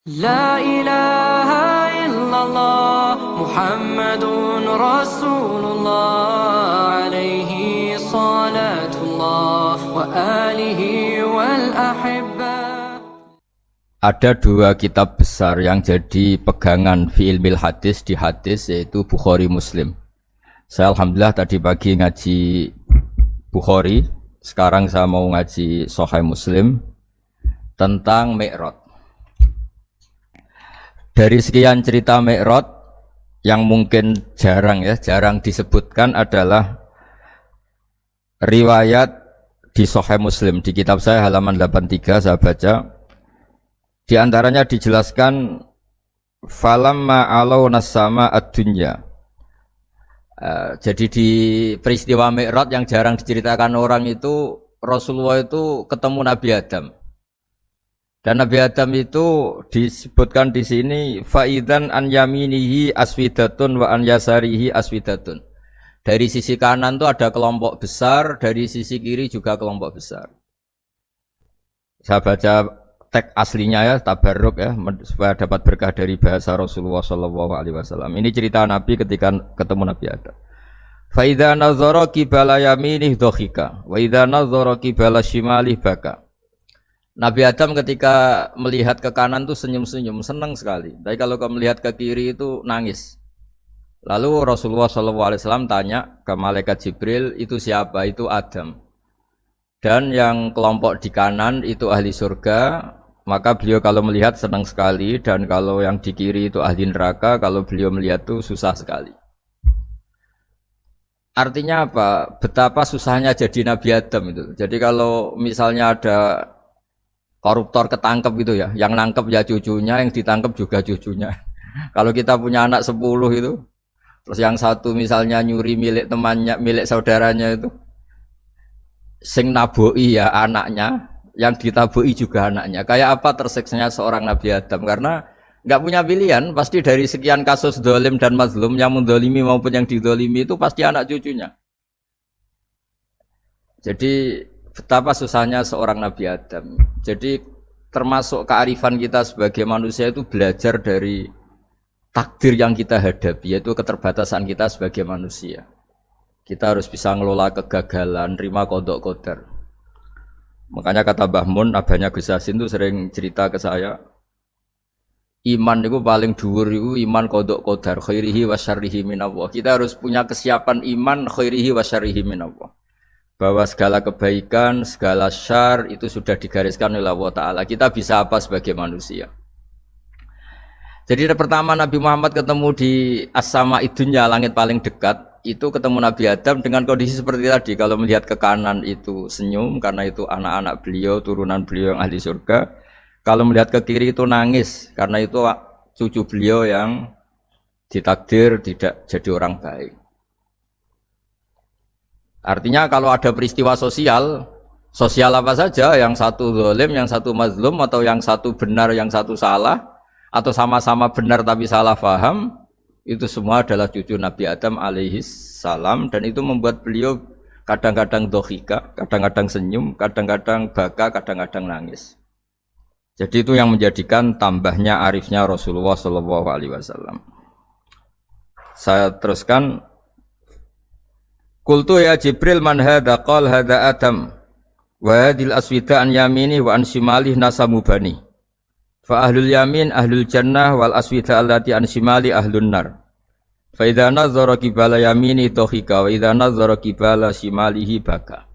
لا إله إلا الله محمد رسول الله عليه صلاة الله وآله والأحبة. Ada dua kitab besar yang jadi pegangan fi ilmil hadis di hadis, yaitu Bukhari Muslim. Saya alhamdulillah tadi pagi ngaji Bukhari, sekarang saya mau ngaji Sahih Muslim tentang Mi'raj. Dari sekian cerita Mi'raj yang mungkin jarang disebutkan adalah riwayat di Sahih Muslim. Di kitab saya halaman 83 saya baca, di antaranya dijelaskan falamma alauna sama ad-dunya. Jadi di peristiwa Mi'raj yang jarang diceritakan orang itu, Rasulullah itu ketemu Nabi Adam. Dan Nabi Adam itu disebutkan di sini faidan an yaminihi aswidatun wa an yasarihi aswidatun. Dari sisi kanan itu ada kelompok besar, dari sisi kiri juga kelompok besar. Saya baca teks aslinya ya, tabarruk ya, supaya dapat berkah dari bahasa Rasulullah SAW. Ini cerita Nabi ketika ketemu Nabi Adam. Fa idza nazara qibala yaminih dhakhika wa idza nazara qibala shimalih baka. Nabi Adam ketika melihat ke kanan tuh senyum-senyum, senang sekali. Tapi kalau melihat ke kiri itu nangis. Lalu Rasulullah SAW tanya ke malaikat Jibril, itu siapa? Itu Adam. Dan yang kelompok di kanan itu ahli surga. Maka beliau kalau melihat senang sekali, dan kalau yang di kiri itu ahli neraka, kalau beliau melihat itu susah sekali. Artinya apa? Betapa susahnya jadi Nabi Adam itu. Jadi kalau misalnya ada koruptor ketangkep gitu ya, yang nangkep ya cucunya, yang ditangkep juga cucunya. Kalau kita punya anak 10 itu, terus yang satu misalnya nyuri milik temannya, milik saudaranya itu, sing naboi ya anaknya, yang ditaboi juga anaknya. Kayak apa tersiksanya seorang Nabi Adam? Karena nggak punya pilihan, pasti dari sekian kasus dolim dan mazlum, yang mendolimi maupun yang didolimi itu pasti anak cucunya. Jadi betapa susahnya seorang Nabi Adam. Jadi termasuk kearifan kita sebagai manusia itu belajar dari takdir yang kita hadapi, yaitu keterbatasan kita sebagai manusia. Kita harus bisa ngelola kegagalan, terima qadha qadar. Makanya kata Mbah Mun, abahnya Gus Hasin itu sering cerita ke saya, iman itu paling dhuwur itu iman qadha qadar, khairihi wa syarrihi minallah. Kita harus punya kesiapan iman khairihi wa syarrihi minallah, bahwa segala kebaikan, segala syar itu sudah digariskan oleh Allah Ta'ala. Kita bisa apa sebagai manusia? Jadi pertama Nabi Muhammad ketemu di as-sama idunya, langit paling dekat, itu ketemu Nabi Adam dengan kondisi seperti tadi. Kalau melihat ke kanan itu senyum, karena itu anak-anak beliau, turunan beliau yang ahli surga. Kalau melihat ke kiri itu nangis, karena itu cucu beliau yang ditakdir tidak jadi orang baik. Artinya kalau ada peristiwa sosial apa saja, yang satu zalim, yang satu mazlum, atau yang satu benar, yang satu salah, atau sama-sama benar tapi salah faham, itu semua adalah cucu Nabi Adam alaihi salam, dan itu membuat beliau kadang-kadang dohika, kadang-kadang senyum, kadang-kadang baka, kadang-kadang nangis. Jadi itu yang menjadikan tambahnya arifnya Rasulullah SAW. Saya teruskan. Qultu ya Jibril man hadha? Qal hadha Adam wa hadhil aswida an yamini wa an shimalih nasamu bani. Fa ahlul yamin ahlul jannah wal aswida allati an shimali ahlun nar. Fa idza nazara qibala yamini dhahika wa idza nazara qibala shimalihi baka.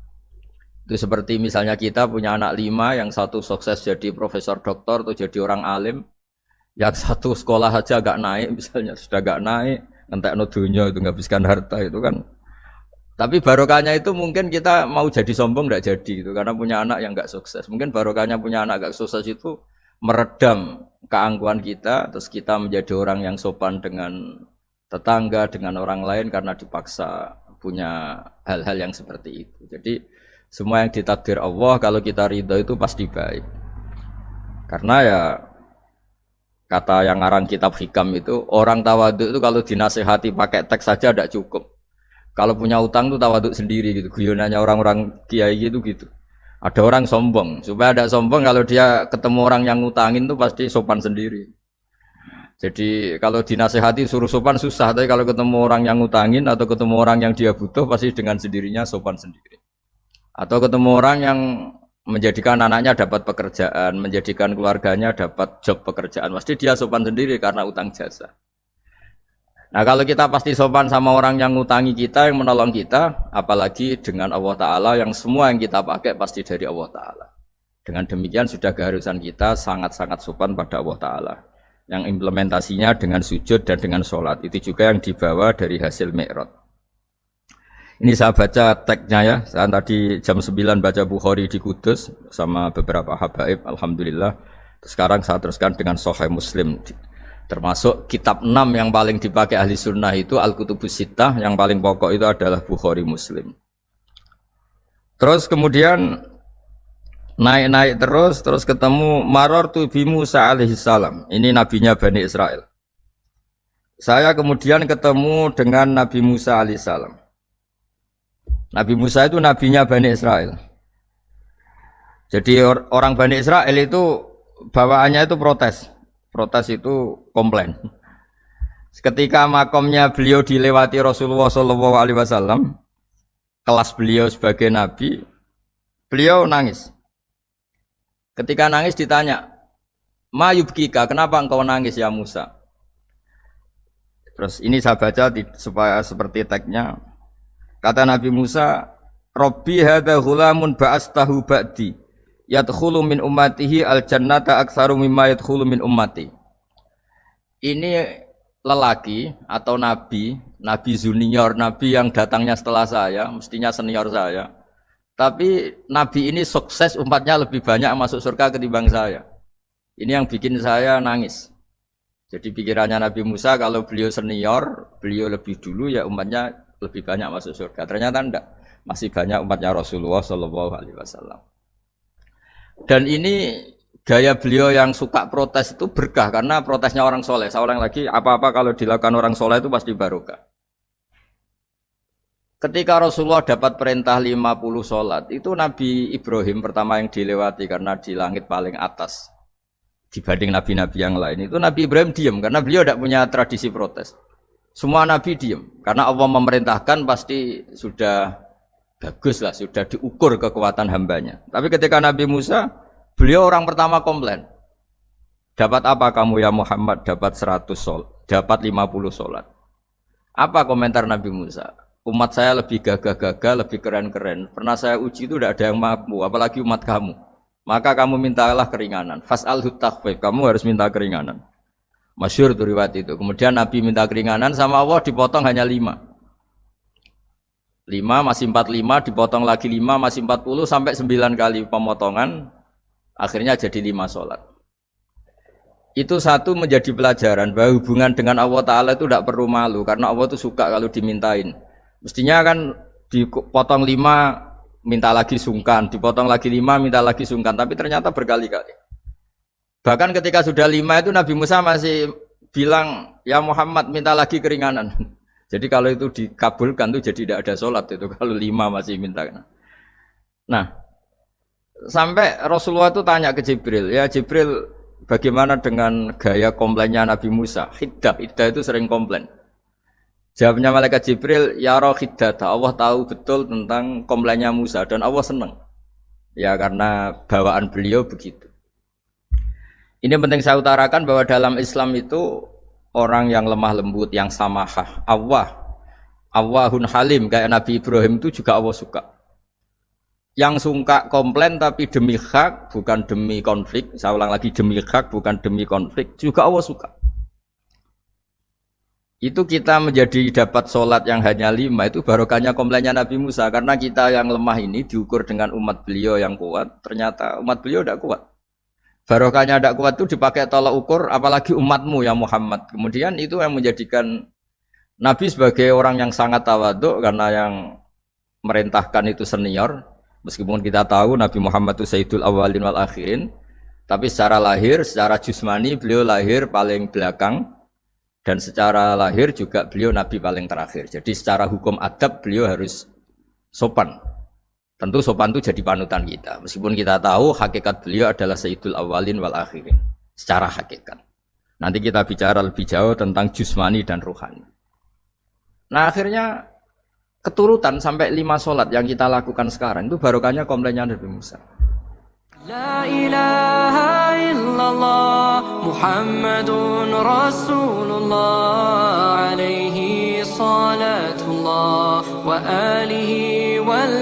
Itu seperti misalnya kita punya anak 5, yang satu sukses jadi profesor doktor atau jadi orang alim, yang satu sekolah saja agak naik, misalnya sudah agak naik, entekno dunya itu nghabiskan harta itu kan. Tapi barokahnya itu mungkin kita mau jadi sombong tidak jadi gitu, karena punya anak yang enggak sukses. Mungkin barokahnya punya anak enggak sukses itu meredam keangkuhan kita, terus kita menjadi orang yang sopan dengan tetangga, dengan orang lain, karena dipaksa punya hal-hal yang seperti itu. Jadi semua yang ditakdir Allah, kalau kita ridho itu pasti baik. Karena ya kata yang ngarang kitab hikam itu, orang tawaduk itu kalau dinasihati pakai teks saja tidak cukup. Kalau punya utang itu tawaduk sendiri gitu. Guyonannya orang-orang kiai gitu. Ada orang sombong, supaya ada sombong kalau dia ketemu orang yang ngutangin tuh pasti sopan sendiri. Jadi kalau dinasehati suruh sopan susah, tapi kalau ketemu orang yang ngutangin atau ketemu orang yang dia butuh pasti dengan sendirinya sopan sendiri. Atau ketemu orang yang menjadikan anaknya dapat pekerjaan, menjadikan keluarganya dapat job pekerjaan, pasti dia sopan sendiri karena utang jasa. Nah kalau kita pasti sopan sama orang yang ngutangi kita, yang menolong kita, apalagi dengan Allah Ta'ala yang semua yang kita pakai pasti dari Allah Ta'ala. Dengan demikian sudah keharusan kita sangat-sangat sopan pada Allah Ta'ala. Yang implementasinya dengan sujud dan dengan sholat. Itu juga yang dibawa dari hasil Mi'raj. Ini saya baca teksnya ya, saya tadi jam 9 baca Bukhari di Kudus sama beberapa habaib, Alhamdulillah. Sekarang saya teruskan dengan Sahih Muslim. Termasuk kitab 6 yang paling dipakai ahli sunnah itu Al-Kutubus Sittah, yang paling pokok itu adalah Bukhari Muslim. Terus kemudian naik-naik terus ketemu Marartu bi Musa alaihi salam. Ini nabinya Bani Israel. Saya kemudian ketemu dengan Nabi Musa alaihi salam. Nabi Musa itu nabinya Bani Israel. Jadi orang Bani Israel itu bawaannya itu protes. Protes itu komplain. Ketika makomnya beliau dilewati Rasulullah SAW, kelas beliau sebagai nabi, beliau nangis. Ketika nangis ditanya, "Ma yubkika, kenapa engkau nangis ya Musa?" Terus ini saya baca supaya seperti teksnya. Kata Nabi Musa, "Rabbi hadza ghulamun ba'astahu ba'di. Yadkhulu min ummatihi al-jannata aktsaru mimma yadkhulu min ummati." Ini lelaki atau nabi junior, nabi yang datangnya setelah saya, mestinya senior saya. Tapi nabi ini sukses, umatnya lebih banyak masuk surga ketimbang saya. Ini yang bikin saya nangis. Jadi pikirannya Nabi Musa kalau beliau senior, beliau lebih dulu ya umatnya lebih banyak masuk surga. Ternyata enggak, masih banyak umatnya Rasulullah SAW. Dan ini gaya beliau yang suka protes itu berkah karena protesnya orang soleh. Saya ulang lagi, apa-apa kalau dilakukan orang soleh itu pasti barokah. Ketika Rasulullah dapat perintah 50 sholat, itu Nabi Ibrahim pertama yang dilewati karena di langit paling atas dibanding nabi-nabi yang lain. Itu Nabi Ibrahim diam karena beliau tidak punya tradisi protes. Semua nabi diam karena Allah memerintahkan pasti sudah bagus lah, sudah diukur kekuatan hambanya. Tapi ketika Nabi Musa, beliau orang pertama komplain. Dapat apa kamu ya Muhammad? Dapat 100 sholat, dapat 50 sholat. Apa komentar Nabi Musa? Umat saya lebih gagah-gagah, lebih keren-keren. Pernah saya uji itu tidak ada yang mampu, apalagi umat kamu. Maka kamu mintalah keringanan. Fas'alhu takhfif, kamu harus minta keringanan. Masyhur tuh riwayat itu. Kemudian Nabi minta keringanan sama Allah dipotong hanya 5. 5 masih 45, dipotong lagi 5 masih 40 sampai 9 kali pemotongan, akhirnya jadi 5 sholat. Itu satu menjadi pelajaran bahwa hubungan dengan Allah Ta'ala itu tidak perlu malu, karena Allah itu suka kalau dimintain. Mestinya kan dipotong 5 minta lagi sungkan, dipotong lagi 5 minta lagi sungkan, tapi ternyata berkali-kali. Bahkan ketika sudah 5 itu Nabi Musa masih bilang, "Ya Muhammad minta lagi keringanan." Jadi kalau itu dikabulkan tuh jadi tidak ada sholat itu kalau 5 masih minta. Nah, sampai Rasulullah itu tanya ke Jibril, "Ya Jibril, bagaimana dengan gaya komplainnya Nabi Musa?" Hiddah itu sering komplain. Jawabnya malaikat Jibril, "Ya roh hiddata." Allah tahu betul tentang komplainnya Musa dan Allah senang. Ya karena bawaan beliau begitu. Ini penting saya utarakan bahwa dalam Islam itu orang yang lemah lembut, yang samahah, Allahun halim kayak Nabi Ibrahim itu juga Allah suka. Yang suka komplain tapi demi hak, bukan demi konflik. Saya ulang lagi, demi hak bukan demi konflik, juga Allah suka. Itu kita menjadi dapat sholat yang hanya 5, itu barokahnya komplainnya Nabi Musa. Karena kita yang lemah ini diukur dengan umat beliau yang kuat, ternyata umat beliau tidak kuat. Barokahnya tidak kuat itu dipakai tolak ukur, apalagi umatmu ya Muhammad. Kemudian itu yang menjadikan Nabi sebagai orang yang sangat tawaduk, karena yang merintahkan itu senior. Meskipun kita tahu Nabi Muhammad itu Sayyidul Awwalin wal Akhirin, tapi secara lahir, secara jusmani beliau lahir paling belakang, dan secara lahir juga beliau Nabi paling terakhir. Jadi secara hukum adab beliau harus sopan. Tentu sopan itu jadi panutan kita. Meskipun kita tahu hakikat beliau adalah Sayyidul Awwalin wal Akhirin. Secara hakikat. Nanti kita bicara lebih jauh tentang jusmani dan ruhani. Nah akhirnya keturutan sampai 5 sholat yang kita lakukan sekarang itu barokahnya komplainnya Nabi Musa. La ilaha illallah Muhammadun Rasulullah alaihi salatullah wa alihi wal